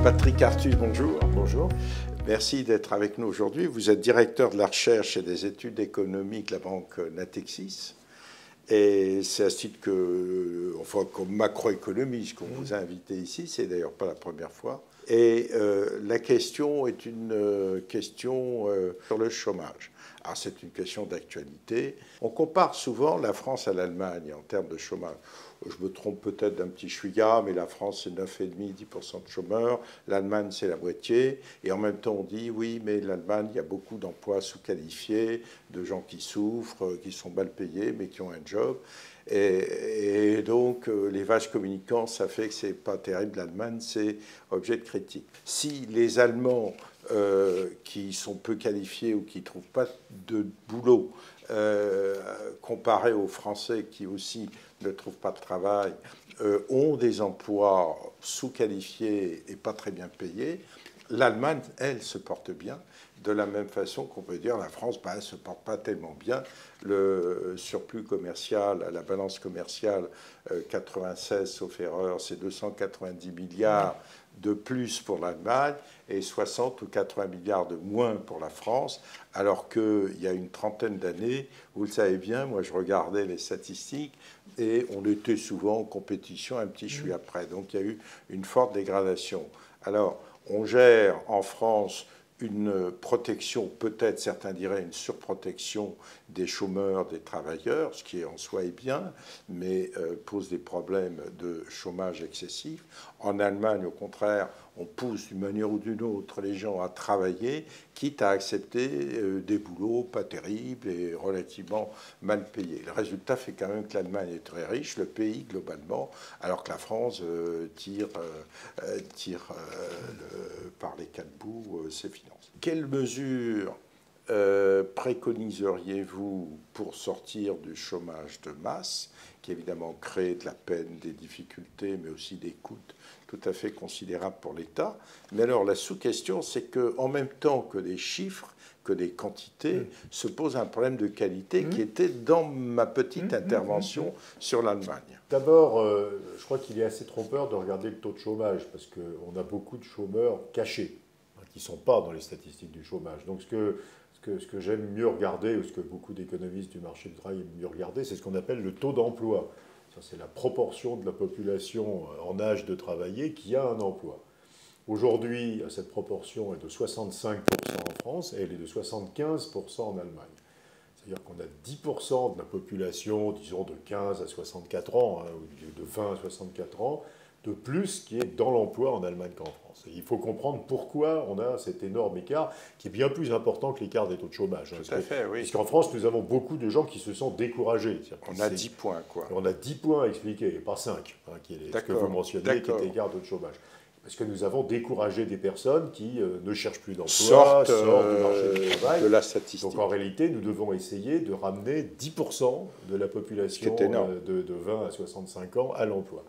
Patrick Artus, bonjour. Bonjour. Merci d'être avec nous aujourd'hui. Vous êtes directeur de la recherche et des études économiques de la banque Natixis. Et c'est à ce titre que, enfin, comme macroéconomiste qu'on vous a invité ici, c'est d'ailleurs pas la première fois. Et la question est une question sur le chômage. Alors c'est une question d'actualité. On compare souvent la France à l'Allemagne en termes de chômage. Je me trompe peut-être d'un petit chouïa, mais la France, c'est 9,5-10% de chômeurs. L'Allemagne, c'est la moitié. Et en même temps, on dit, oui, mais l'Allemagne, il y a beaucoup d'emplois sous-qualifiés, de gens qui souffrent, qui sont mal payés, mais qui ont un job. Et donc, les vases communicants, ça fait que c'est pas terrible. L'Allemagne, c'est objet de critique. Si les Allemands, qui sont peu qualifiés ou qui ne trouvent pas de boulot, comparés aux Français qui aussi ne trouvent pas de travail, ont des emplois sous-qualifiés et pas très bien payés, l'Allemagne, elle, se porte bien. De la même façon qu'on peut dire la France, elle ne se porte pas tellement bien. Le surplus commercial, la balance commerciale 96, sauf erreur, c'est 290 milliards de plus pour l'Allemagne et 60 ou 80 milliards de moins pour la France, alors qu'il y a une trentaine d'années, vous le savez bien, moi je regardais les statistiques et on était souvent en compétition un petit chouïa après. Donc il y a eu une forte dégradation. Alors on gère en France une protection, peut-être certains diraient une surprotection des chômeurs, des travailleurs, ce qui en soi est bien, mais pose des problèmes de chômage excessif. En Allemagne, au contraire, on pousse d'une manière ou d'une autre les gens à travailler, quitte à accepter des boulots pas terribles et relativement mal payés. Le résultat fait quand même que l'Allemagne est très riche, le pays globalement, alors que la France tire par les quatre bouts ses finances. Quelles mesures préconiseriez-vous pour sortir du chômage de masse, qui évidemment crée de la peine, des difficultés, mais aussi des coûts tout à fait considérables pour l'État? Mais alors la sous-question, c'est qu'en même temps que des chiffres, que des quantités, se pose un problème de qualité qui était dans ma petite intervention sur l'Allemagne. D'abord, je crois qu'il est assez trompeur de regarder le taux de chômage, parce qu'on a beaucoup de chômeurs cachés, qui ne sont pas dans les statistiques du chômage. Donc ce que j'aime mieux regarder, ou ce que beaucoup d'économistes du marché du travail aiment mieux regarder, c'est ce qu'on appelle le taux d'emploi. C'est la proportion de la population en âge de travailler qui a un emploi. Aujourd'hui, cette proportion est de 65% en France et elle est de 75% en Allemagne. C'est-à-dire qu'on a 10% de la population, disons de 15 à 64 ans, ou de 20 à 64 ans, de plus qui est dans l'emploi en Allemagne qu'en France. Et il faut comprendre pourquoi on a cet énorme écart, qui est bien plus important que l'écart des taux de chômage. Tout à fait, oui. Puisqu'en France, nous avons beaucoup de gens qui se sont découragés. On a 10 points, quoi. On a 10 points à expliquer, et pas 5, qui est ce que vous mentionniez, qui est l'écart de taux de chômage. Parce que nous avons découragé des personnes qui ne cherchent plus d'emploi, sortent du marché du travail. De la statistique. Donc en réalité, nous devons essayer de ramener 10% de la population de 20 à 65 ans à l'emploi.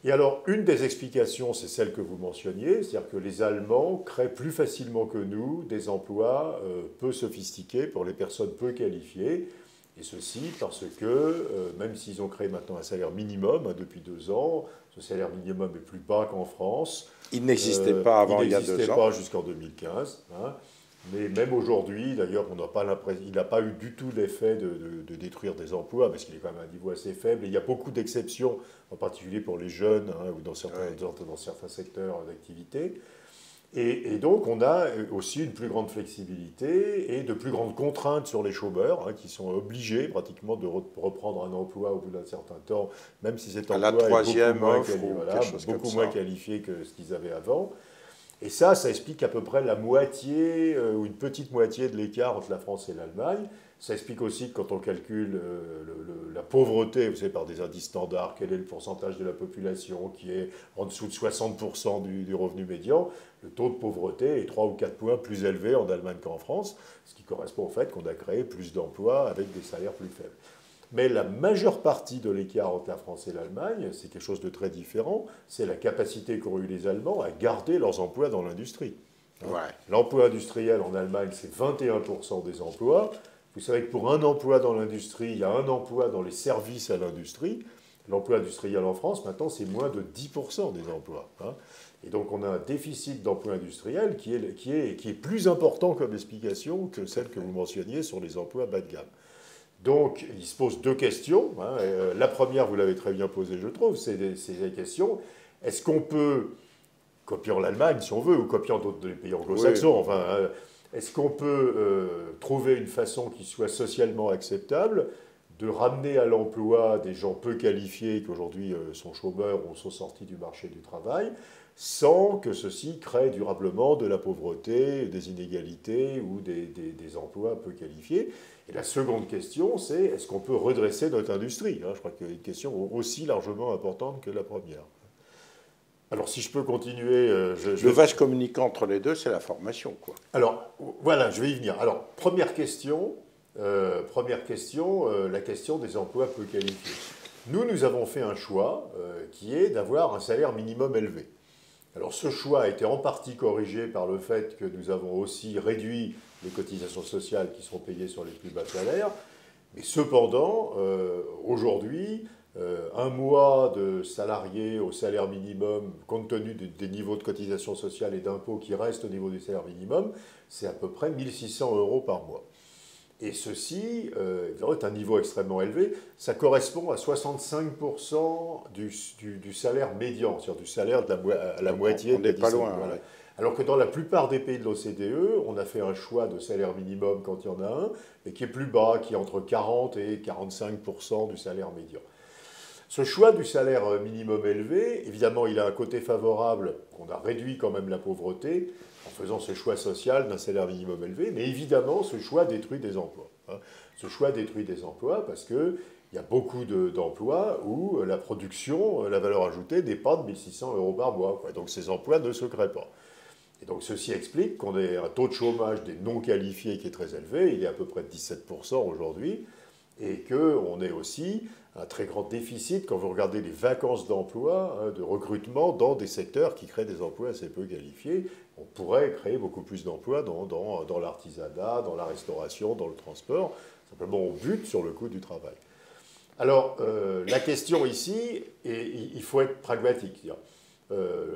Et alors, une des explications, c'est celle que vous mentionniez, c'est-à-dire que les Allemands créent plus facilement que nous des emplois peu sophistiqués pour les personnes peu qualifiées. Et ceci parce que, même s'ils ont créé maintenant un salaire minimum depuis 2 ans, ce salaire minimum est plus bas qu'en France. Il n'existait pas avant il y a 2 ans. Il n'existait pas jusqu'en 2015. Mais même aujourd'hui, d'ailleurs, il n'a pas eu du tout l'effet de détruire des emplois, parce qu'il est quand même à un niveau assez faible. Et il y a beaucoup d'exceptions, en particulier pour les jeunes, ou dans certains secteurs d'activité. Et donc, on a aussi une plus grande flexibilité et de plus grandes contraintes sur les chômeurs, qui sont obligés pratiquement de reprendre un emploi au bout d'un certain temps, même si cet emploi est beaucoup moins qualifié que ce qu'ils avaient avant. Et ça explique à peu près la moitié ou une petite moitié de l'écart entre la France et l'Allemagne. Ça explique aussi que quand on calcule la pauvreté, vous savez, par des indices standards, quel est le pourcentage de la population qui est en dessous de 60% du revenu médian, le taux de pauvreté est 3 ou 4 points plus élevé en Allemagne qu'en France, ce qui correspond au fait qu'on a créé plus d'emplois avec des salaires plus faibles. Mais la majeure partie de l'écart entre la France et l'Allemagne, c'est quelque chose de très différent, c'est la capacité qu'ont eu les Allemands à garder leurs emplois dans l'industrie. L'emploi industriel en Allemagne, c'est 21% des emplois. Vous savez que pour un emploi dans l'industrie, il y a un emploi dans les services à l'industrie. l'emploi industriel en France, maintenant, c'est moins de 10% des emplois. Hein. Et donc, on a un déficit d'emploi industriel qui est plus important comme explication que celle que vous mentionniez sur les emplois bas de gamme. Donc, il se pose deux questions. Hein. La première, vous l'avez très bien posée, je trouve, c'est la question, est-ce qu'on peut, copiant l'Allemagne, si on veut, ou copiant d'autres pays anglo-saxons, oui. enfin, est-ce qu'on peut trouver une façon qui soit socialement acceptable de ramener à l'emploi des gens peu qualifiés qui aujourd'hui sont chômeurs ou sont sortis du marché du travail, sans que ceci crée durablement de la pauvreté, des inégalités ou des emplois peu qualifiés. Et la seconde question, c'est est-ce qu'on peut redresser notre industrie? Je crois qu'il y a une question aussi largement importante que la première. Alors, si je peux continuer... Le vase communicant entre les deux, c'est la formation, quoi. Alors, voilà, je vais y venir. Alors, première question, la question des emplois peu qualifiés. Nous avons fait un choix qui est d'avoir un salaire minimum élevé. Alors, ce choix a été en partie corrigé par le fait que nous avons aussi réduit les cotisations sociales qui sont payées sur les plus bas salaires. Mais cependant, aujourd'hui... un mois de salarié au salaire minimum, compte tenu des niveaux de cotisation sociale et d'impôts qui restent au niveau du salaire minimum, c'est à peu près 1 600 € par mois. Et ceci est un niveau extrêmement élevé. Ça correspond à 65% du salaire médian, c'est-à-dire du salaire à la moitié. On n'est pas loin. Voilà. Ouais. Alors que dans la plupart des pays de l'OCDE, on a fait un choix de salaire minimum quand il y en a un, mais qui est plus bas, qui est entre 40 et 45% du salaire médian. Ce choix du salaire minimum élevé, évidemment, il a un côté favorable, qu'on a réduit quand même la pauvreté en faisant ce choix social d'un salaire minimum élevé, mais évidemment, ce choix détruit des emplois. Ce choix détruit des emplois parce qu'il y a beaucoup d'emplois où la production, la valeur ajoutée n'est pas de 1 600 € par mois. Donc ces emplois ne se créent pas. Et donc ceci explique qu'on ait un taux de chômage des non qualifiés qui est très élevé, il est à peu près de 17% aujourd'hui, et qu'on ait aussi un très grand déficit quand vous regardez les vacances d'emploi, de recrutement dans des secteurs qui créent des emplois assez peu qualifiés. On pourrait créer beaucoup plus d'emplois dans l'artisanat, dans la restauration, dans le transport. Simplement, on bute sur le coût du travail. Alors, la question ici, il faut être pragmatique.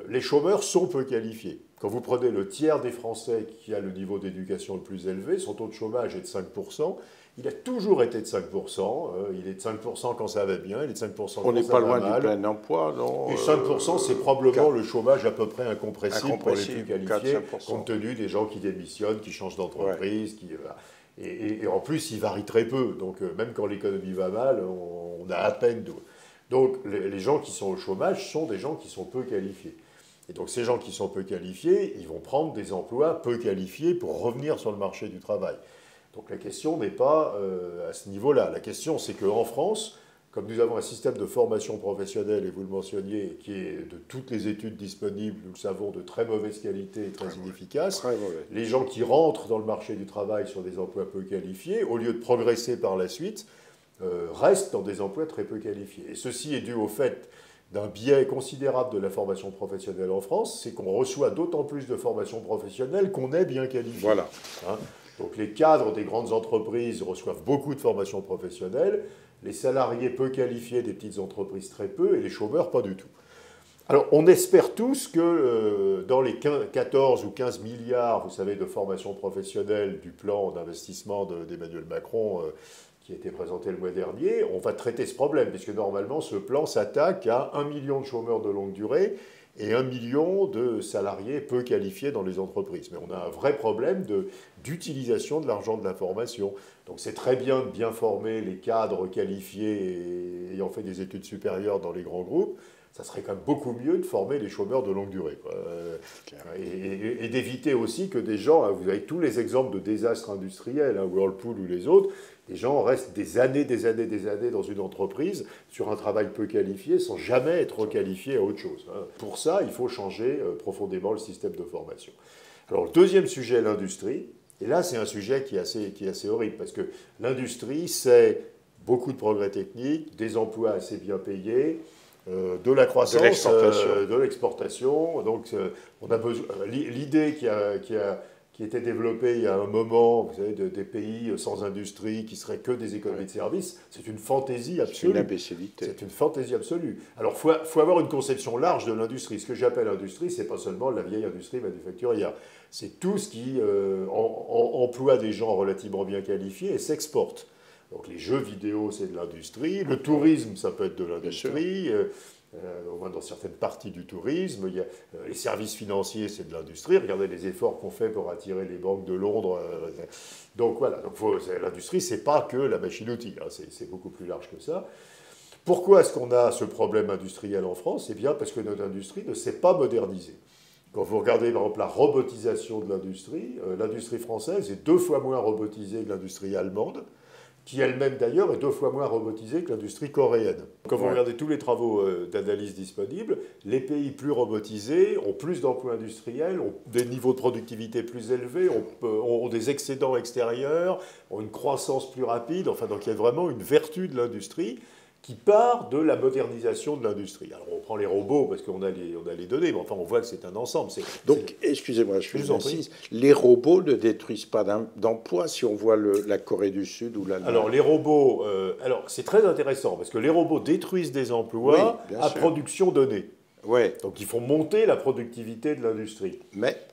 Les chômeurs sont peu qualifiés. Quand vous prenez le tiers des Français qui a le niveau d'éducation le plus élevé, son taux de chômage est de 5%. Il a toujours été de 5%. Il est de 5% quand ça va bien, il est de 5% quand ça va mal. On n'est pas loin du plein emploi, non? Et 5%, c'est probablement le chômage à peu près incompressible pour les plus qualifiés, compte tenu des gens qui démissionnent, qui changent d'entreprise. Ouais. Et en plus, il varie très peu. Donc, même quand l'économie va mal, on a à peine d'eau. Donc, les gens qui sont au chômage sont des gens qui sont peu qualifiés. Et donc, ces gens qui sont peu qualifiés, ils vont prendre des emplois peu qualifiés pour revenir sur le marché du travail. Donc la question n'est pas à ce niveau-là. La question, c'est qu'en France, comme nous avons un système de formation professionnelle, et vous le mentionniez, qui est de toutes les études disponibles, nous le savons, de très mauvaise qualité et très inefficace, les gens qui rentrent dans le marché du travail sur des emplois peu qualifiés, au lieu de progresser par la suite, restent dans des emplois très peu qualifiés. Et ceci est dû au fait d'un biais considérable de la formation professionnelle en France, c'est qu'on reçoit d'autant plus de formation professionnelle qu'on est bien qualifié. Voilà. Donc les cadres des grandes entreprises reçoivent beaucoup de formations professionnelles, les salariés peu qualifiés des petites entreprises très peu, et les chômeurs pas du tout. Alors on espère tous que dans les 14 ou 15 milliards, vous savez, de formation professionnelle du plan d'investissement d'Emmanuel Macron qui a été présenté le mois dernier, on va traiter ce problème, puisque normalement ce plan s'attaque à 1 million de chômeurs de longue durée, et 1 million de salariés peu qualifiés dans les entreprises. Mais on a un vrai problème d'utilisation de l'argent de la formation. Donc c'est très bien de bien former les cadres qualifiés et ayant fait des études supérieures dans les grands groupes. Ça serait quand même beaucoup mieux de former les chômeurs de longue durée. Et d'éviter aussi que des gens, vous avez tous les exemples de désastres industriels, Whirlpool ou les autres, les gens restent des années dans une entreprise sur un travail peu qualifié sans jamais être requalifiés à autre chose. Pour ça, il faut changer profondément le système de formation. Alors, le deuxième sujet, l'industrie. Et là, c'est un sujet qui est assez horrible parce que l'industrie, c'est beaucoup de progrès techniques, des emplois assez bien payés, de la croissance, de l'exportation. Donc, on a besoin. L'idée qui a qui était développé il y a un moment, vous savez, des pays sans industrie, qui seraient que des économies de services, c'est une fantaisie absolue. C'est une imbécilité. C'est une fantaisie absolue. Alors, il faut avoir une conception large de l'industrie. Ce que j'appelle industrie, c'est pas seulement la vieille industrie manufacturière. C'est tout ce qui emploie des gens relativement bien qualifiés et s'exporte. Donc, les jeux vidéo, c'est de l'industrie. Le tourisme, ça peut être de l'industrie. Au moins dans certaines parties du tourisme. Il y a, les services financiers, c'est de l'industrie. Regardez les efforts qu'on fait pour attirer les banques de Londres. Donc voilà, l'industrie, c'est pas que la machine-outil, hein, c'est beaucoup plus large que ça. Pourquoi est-ce qu'on a ce problème industriel en France? Eh bien parce que notre industrie ne s'est pas modernisée. Quand vous regardez par exemple la robotisation de l'industrie française est 2 fois moins robotisée que l'industrie allemande, qui elle-même d'ailleurs est 2 fois moins robotisée que l'industrie coréenne. Quand vous regardez tous les travaux d'analyse disponibles, les pays plus robotisés ont plus d'emplois industriels, ont des niveaux de productivité plus élevés, ont des excédents extérieurs, ont une croissance plus rapide. Enfin, donc il y a vraiment une vertu de l'industrie qui part de la modernisation de l'industrie. Alors on prend les robots parce qu'on a les données, mais enfin on voit que c'est un ensemble. Donc, excusez-moi, je vous insiste, les robots ne détruisent pas d'emplois si on voit la Corée du Sud ou l'Allemagne. Alors les robots, c'est très intéressant parce que les robots détruisent des emplois à production donnée. Ouais. Donc ils font monter la productivité de l'industrie.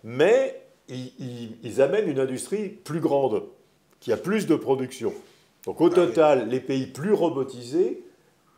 Mais ils amènent une industrie plus grande, qui a plus de production. Donc au total, les pays plus robotisés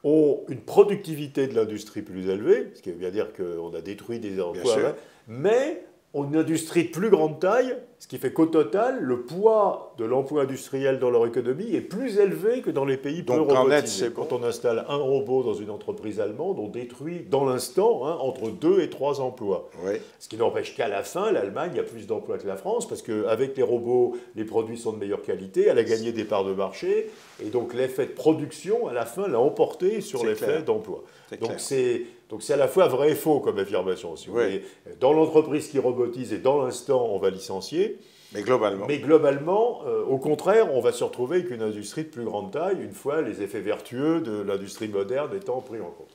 ont une productivité de l'industrie plus élevée, ce qui veut bien dire qu'on a détruit des emplois, mais ont une industrie de plus grande taille, ce qui fait qu'au total, le poids de l'emploi industriel dans leur économie est plus élevé que dans les pays plus robotisés. Quand on installe un robot dans une entreprise allemande, on détruit dans l'instant entre 2 et 3 emplois. Oui. Ce qui n'empêche qu'à la fin, l'Allemagne a plus d'emplois que la France, parce qu'avec les robots, les produits sont de meilleure qualité, elle a gagné des parts de marché, et donc l'effet de production, à la fin, l'a emporté sur l'effet d'emploi. Donc c'est à la fois vrai et faux comme affirmation. Si vous voulez. Dans l'entreprise qui robotise et dans l'instant, on va licencier. Mais globalement, au contraire, on va se retrouver avec une industrie de plus grande taille, une fois les effets vertueux de l'industrie moderne étant pris en compte.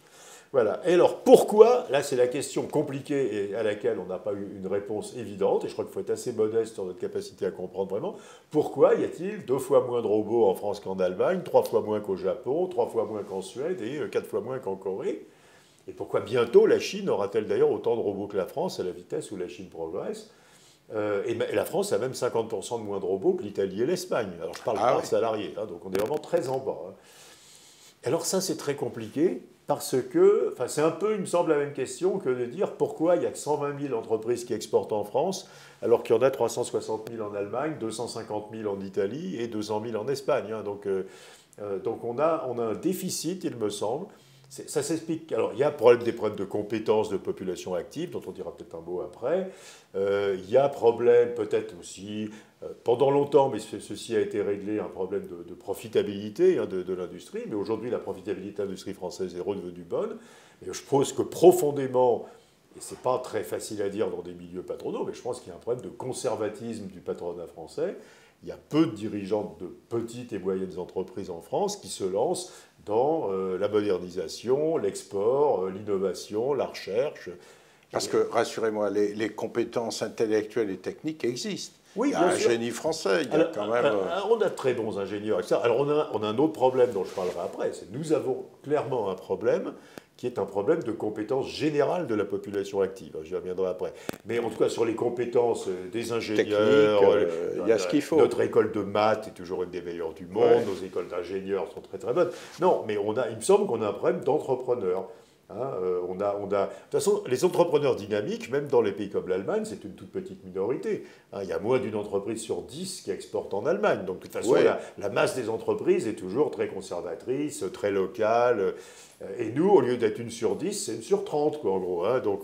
Voilà. Et alors, pourquoi? Là, c'est la question compliquée et à laquelle on n'a pas eu une réponse évidente, et je crois qu'il faut être assez modeste sur notre capacité à comprendre vraiment. Pourquoi y a-t-il 2 fois moins de robots en France qu'en Allemagne, 3 fois moins qu'au Japon, 3 fois moins qu'en Suède et 4 fois moins qu'en Corée? Et pourquoi bientôt la Chine aura-t-elle d'ailleurs autant de robots que la France à la vitesse où la Chine progresse? Et la France a même 50% de moins de robots que l'Italie et l'Espagne. Alors je parle par salarié, hein, donc on est vraiment très en bas. Hein. Alors ça c'est très compliqué parce que, c'est un peu, il me semble, la même question que de dire pourquoi il n'y a que 120 000 entreprises qui exportent en France alors qu'il y en a 360 000 en Allemagne, 250 000 en Italie et 200 000 en Espagne. Hein. Donc on a un déficit, il me semble. Ça s'explique. Alors, il y a des problèmes de compétences de population active, dont on dira peut-être un mot après. Il y a problème, peut-être aussi, pendant longtemps, mais ceci a été réglé, un problème de profitabilité de l'industrie. Mais aujourd'hui, la profitabilité de l'industrie française est redevenue bonne. Et je pense que profondément, et ce n'est pas très facile à dire dans des milieux patronaux, mais je pense qu'il y a un problème de conservatisme du patronat français. Il y a peu de dirigeants de petites et moyennes entreprises en France qui se lancent dans la modernisation, l'export, l'innovation, la recherche. Parce que, rassurez-moi, les compétences intellectuelles et techniques existent. Oui, il y a un génie français, il y a quand même... On a de très bons ingénieurs. Alors on a un autre problème dont je parlerai après, c'est que nous avons clairement un problème qui est un problème de compétences générales de la population active. J'y reviendrai après. Mais en tout cas, sur les compétences des ingénieurs, il y a ce qu'il faut. Notre école de maths est toujours une des meilleures du monde, nos écoles d'ingénieurs sont très très bonnes. Non, mais il me semble qu'on a un problème d'entrepreneurs. Hein, de toute façon, les entrepreneurs dynamiques, même dans les pays comme l'Allemagne, c'est une toute petite minorité. Hein, il y a moins d'une entreprise sur 10 qui exporte en Allemagne. Donc, de toute façon, la masse des entreprises est toujours très conservatrice, très locale. Et nous, au lieu d'être 1 sur 10, c'est 1 sur 30, quoi, en gros. Hein. Donc,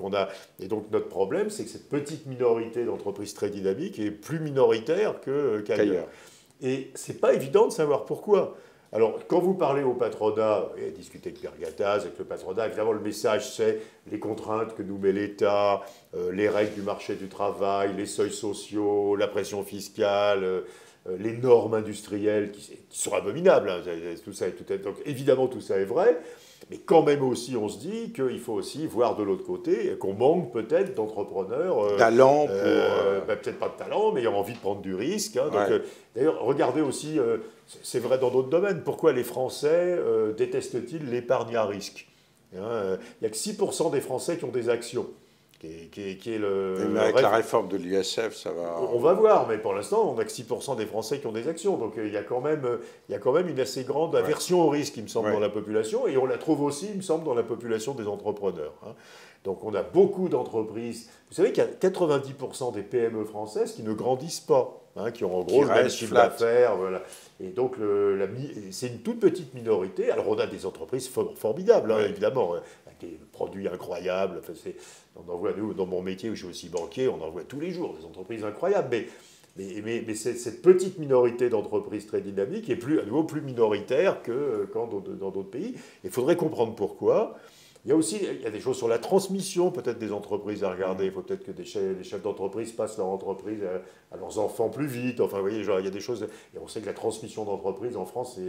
donc, notre problème, c'est que cette petite minorité d'entreprises très dynamiques est plus minoritaire qu'ailleurs. Et c'est pas évident de savoir pourquoi. Alors, quand vous parlez au patronat, et discutez avec Pierre Gattaz, avec le patronat, évidemment, le message, c'est les contraintes que nous met l'État, les règles du marché du travail, les seuils sociaux, la pression fiscale, les normes industrielles qui sont abominables. Hein, donc évidemment, tout ça est vrai. Mais quand même aussi, on se dit qu'il faut aussi voir de l'autre côté qu'on manque peut-être d'entrepreneurs. Talent peut-être pas de talent, mais ayant envie de prendre du risque. Hein. Donc, d'ailleurs, regardez aussi, c'est vrai dans d'autres domaines, pourquoi les Français détestent-ils l'épargne à risque? Il n'y a que 6% des Français qui ont des actions. Mais avec la réforme de l'ISF, ça va... On va voir, mais pour l'instant, on n'a que 6% des Français qui ont des actions. Donc il y a quand même une assez grande aversion au risque, il me semble, dans la population. Et on la trouve aussi, il me semble, dans la population des entrepreneurs. Hein. Donc on a beaucoup d'entreprises. Vous savez qu'il y a 90% des PME françaises qui ne grandissent pas, hein, qui ont en gros le même chiffre d'affaires. Voilà. Et donc c'est une toute petite minorité. Alors on a des entreprises formidables, hein, évidemment, avec des produits incroyables. Enfin, on en voit, nous, dans mon métier où je suis aussi banquier, on en voit tous les jours des entreprises incroyables. Mais cette petite minorité d'entreprises très dynamiques est à nouveau plus minoritaire que dans d'autres pays. Il faudrait comprendre pourquoi. Il y a des choses sur la transmission, peut-être des entreprises à regarder. Il faut peut-être que les chefs d'entreprise passent leur entreprise à leurs enfants plus vite. Enfin, vous voyez, genre, il y a des choses. Et on sait que la transmission d'entreprise en France,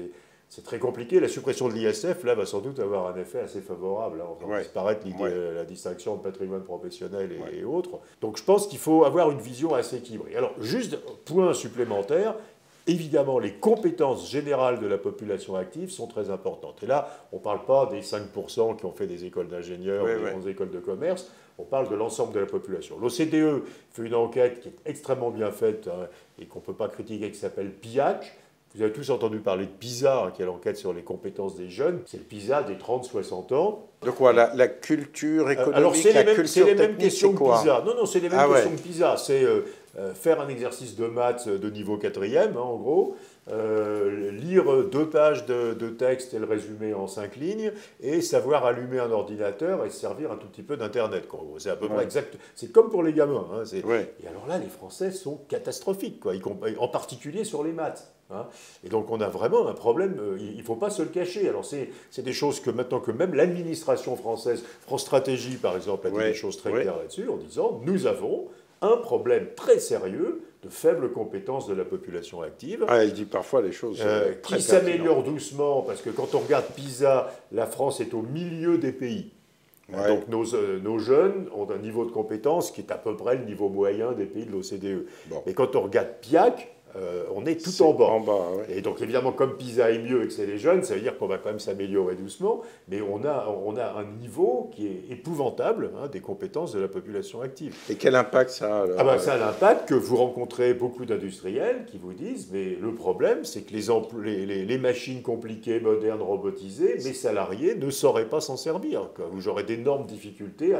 c'est très compliqué. La suppression de l'ISF, là, va sans doute avoir un effet assez favorable. Hein. On va disparaître la distinction de patrimoine professionnel et autres. Donc je pense qu'il faut avoir une vision assez équilibrée. Alors, juste point supplémentaire. Évidemment, les compétences générales de la population active sont très importantes. Et là, on ne parle pas des 5% qui ont fait des écoles d'ingénieurs, des grandes écoles de commerce, on parle de l'ensemble de la population. L'OCDE fait une enquête qui est extrêmement bien faite, hein, et qu'on ne peut pas critiquer, qui s'appelle PIAC. Vous avez tous entendu parler de PISA, hein, qui est l'enquête sur les compétences des jeunes. C'est le PISA des 30-60 ans. De quoi la culture économique, alors, culture technique, c'est les mêmes questions que PISA. Non, c'est les mêmes questions que PISA. C'est faire un exercice de maths de niveau 4e, hein, en gros, lire 2 pages de texte et le résumer en 5 lignes, et savoir allumer un ordinateur et se servir un tout petit peu d'Internet. C'est à peu près exact. C'est comme pour les gamins. Hein, et alors là, les Français sont catastrophiques, quoi, en particulier sur les maths. Hein. Et donc on a vraiment un problème, il ne faut pas se le cacher. Alors c'est des choses que maintenant que même l'administration française, France Stratégie par exemple, a dit des choses très claires là-dessus, en disant nous avons un problème très sérieux de faible compétence de la population active. Elle dit parfois les choses qui s'améliore doucement, parce que quand on regarde PISA, la France est au milieu des pays. Donc nos jeunes ont un niveau de compétence qui est à peu près le niveau moyen des pays de l'OCDE. Et quand on regarde PIAC, on est tout en bas. Et donc évidemment, comme PISA est mieux et que c'est les jeunes, ça veut dire qu'on va quand même s'améliorer doucement, mais on a un niveau qui est épouvantable, hein, des compétences de la population active. Et quel impact ça a alors? Ça a l'impact que vous rencontrez beaucoup d'industriels qui vous disent, mais le problème, c'est que les machines compliquées, modernes, robotisées, mes salariés ne sauraient pas s'en servir. J'aurais d'énormes difficultés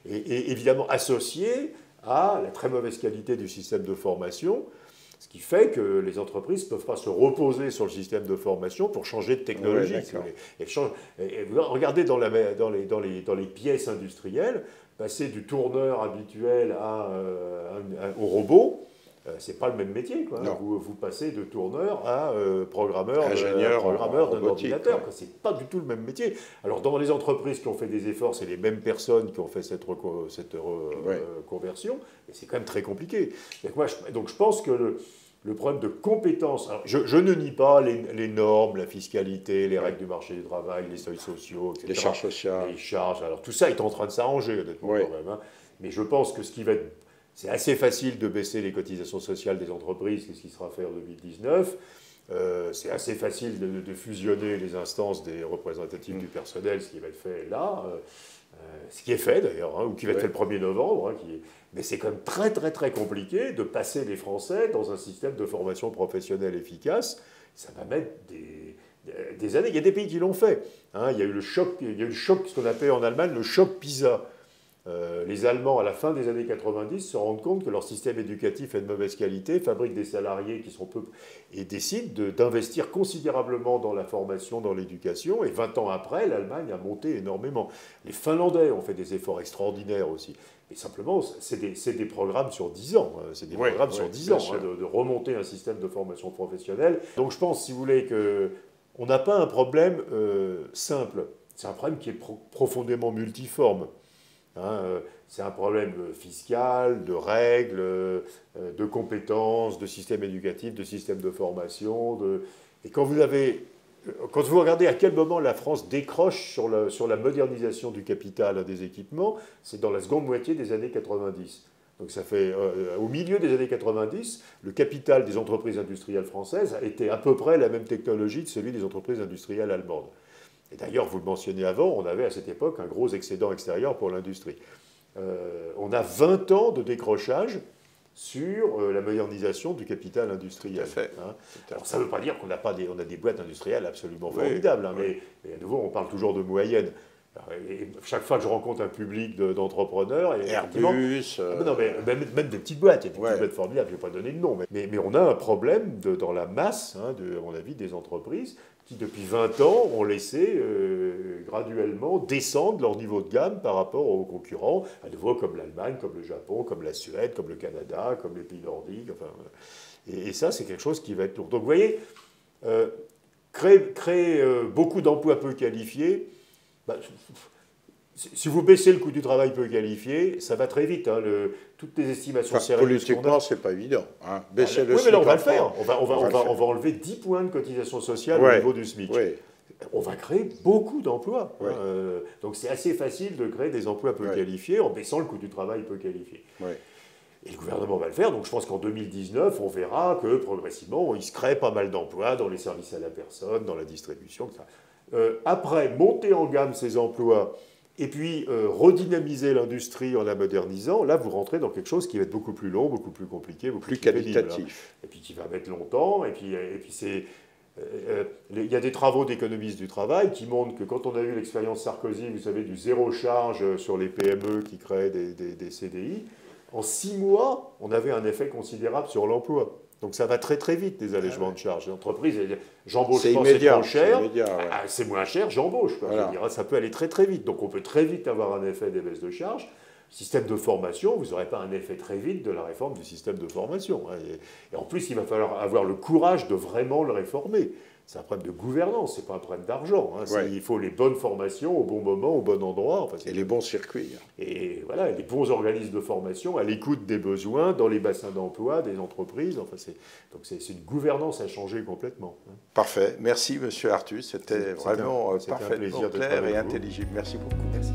et évidemment associées à la très mauvaise qualité du système de formation. Ce qui fait que les entreprises ne peuvent pas se reposer sur le système de formation pour changer de technologie. Regardez dans les pièces industrielles, passer du tourneur habituel au robot, ce n'est pas le même métier. Quoi. Vous passez de tourneur à programmeur d'un ordinateur. Ce n'est pas du tout le même métier. Alors dans les entreprises qui ont fait des efforts, c'est les mêmes personnes qui ont fait cette conversion, et c'est quand même très compliqué. Donc je pense que le problème de compétences, alors je ne nie pas les normes, la fiscalité, les règles du marché du travail, les seuils sociaux, etc. Les charges sociales. Les charges, alors tout ça est en train de s'arranger, honnêtement, quand même. Hein. Mais je pense que c'est assez facile de baisser les cotisations sociales des entreprises, c'est ce qui sera fait en 2019. C'est assez facile de fusionner les instances des représentatifs du personnel, ce qui va être fait là, ce qui est fait d'ailleurs, hein, ou qui va être fait le 1er novembre. Hein, mais c'est quand même très très très compliqué de passer les Français dans un système de formation professionnelle efficace. Ça va mettre des années. Il y a des pays qui l'ont fait. Hein. Il y a eu le choc, ce qu'on appelle en Allemagne le choc PISA. Les Allemands, à la fin des années 90, se rendent compte que leur système éducatif est de mauvaise qualité, fabriquent des salariés qui sont peu... et décident d'investir considérablement dans la formation, dans l'éducation. Et 20 ans après, l'Allemagne a monté énormément. Les Finlandais ont fait des efforts extraordinaires aussi. Et simplement, c'est des programmes sur 10 ans. C'est des programmes sur 10 ans, hein, de remonter un système de formation professionnelle. Donc je pense, si vous voulez, qu'on n'a pas un problème simple. C'est un problème qui est profondément multiforme. C'est un problème fiscal, de règles, de compétences, de système éducatif, de système de formation. Et quand vous regardez à quel moment la France décroche sur la modernisation du capital des équipements, c'est dans la seconde moitié des années 90. Donc ça fait, au milieu des années 90, le capital des entreprises industrielles françaises a été à peu près la même technologie que celui des entreprises industrielles allemandes. Et d'ailleurs, vous le mentionnez avant, on avait à cette époque un gros excédent extérieur pour l'industrie. On a 20 ans de décrochage sur la modernisation du capital industriel. Tout à fait. Alors ça ne veut pas dire qu'on a des boîtes industrielles absolument formidables, mais à nouveau, on parle toujours de moyenne. Et chaque fois que je rencontre un public d'entrepreneurs, Airbus, non, mais même des petites boîtes, il y a des petites boîtes formidables, je ne vais pas donner de nom, mais on a un problème dans la masse, à mon avis, des entreprises qui, depuis 20 ans, ont laissé graduellement descendre leur niveau de gamme par rapport aux concurrents, à nouveau comme l'Allemagne, comme le Japon, comme la Suède, comme le Canada, comme les pays nordiques. Enfin, et ça, c'est quelque chose qui va être lourd. Donc, vous voyez, créer beaucoup d'emplois peu qualifiés, si vous baissez le coût du travail peu qualifié, ça va très vite. Toutes les estimations sérieuses. Politiquement, c'est pas évident. Baisser le oui, SMIC. Mais là, on va le faire. On va enlever 10 points de cotisation sociale au niveau du SMIC. Oui. On va créer beaucoup d'emplois. Oui. Donc c'est assez facile de créer des emplois peu qualifiés en baissant le coût du travail peu qualifié. Oui. Et le gouvernement va le faire. Donc je pense qu'en 2019, on verra que progressivement, il se crée pas mal d'emplois dans les services à la personne, dans la distribution, etc. Après, monter en gamme ces emplois et puis redynamiser l'industrie en la modernisant, là, vous rentrez dans quelque chose qui va être beaucoup plus long, beaucoup plus compliqué, beaucoup plus qualitatif. pénible, et puis qui va mettre longtemps. Et puis c'est... Il y a des travaux d'économistes du travail qui montrent que quand on a eu l'expérience Sarkozy, vous savez, du zéro charge sur les PME qui créaient des CDI, en 6 mois, on avait un effet considérable sur l'emploi. Donc ça va très très vite, les allègements de charges. L'entreprise, j'embauche pas, c'est trop cher, c'est moins cher, j'embauche. Voilà. Ça peut aller très très vite. Donc on peut très vite avoir un effet des baisses de charges. Système de formation, vous n'aurez pas un effet très vite de la réforme du système de formation. Et en plus, il va falloir avoir le courage de vraiment le réformer. C'est un problème de gouvernance, ce n'est pas un problème d'argent. Il faut les bonnes formations au bon moment, au bon endroit. Et les bons circuits. Et voilà, les bons organismes de formation à l'écoute des besoins dans les bassins d'emploi des entreprises. Donc c'est une gouvernance à changer complètement. Parfait. Merci, Monsieur Artus. C'était vraiment parfaitement clair et intelligible. Merci beaucoup. Merci.